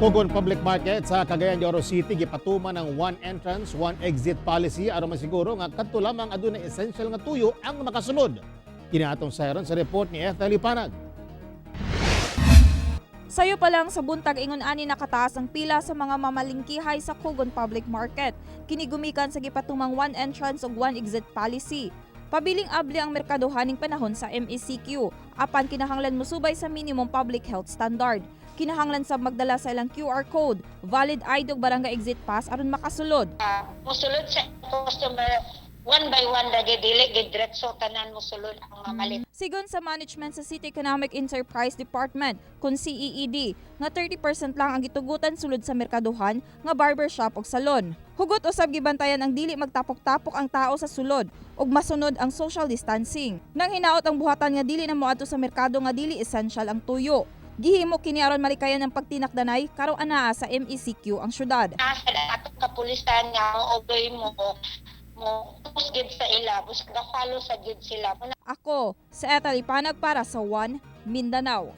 Pugon Public Market sa Cagayan de Oro City gipatuman ng one entrance, one exit policy aron masiguro nga kadto lamang adunay essential nga tuyo ang makasunod. Kiniatong sayron sa report ni Ethel Ipanag. Sayo pa lang sa buntag ingon ani nakataas ang pila sa mga mamalingkihay sa Pugon Public Market. Kinigumikan sa gipatumang one entrance ug one exit policy. Pabiling abli ang merkadohaning panahon sa MECQ, apan kinahanglan musubay sa minimum public health standard. Kinahanglan sa magdala sa ilang QR code, valid ID ug barangay exit pass aron makasulod. Musulod sa customer one by one lagi dili gidretso tanan musulod ang mamalit. Sigon sa management sa City Economic Enterprise Department kun CEED nga 30% lang ang gitugutan sulod sa merkaduhan nga barbershop ug salon. Hugot usab gibantayan ang dili magtapok-tapok ang tao sa sulod ug masunod ang social distancing. Nang hinaot ang buhatan nga dili na moadto sa merkado nga dili essential ang tuyo. Gihimo kini aron malikayan ng pagtinakdanay karong anaa sa MECQ ang syudad. Nasa atong kapulisan nga mo-obey mo pusgid sa ila, busga follow sa gid sila. Ako, sa Ethel Ipanag para sa One Mindanao.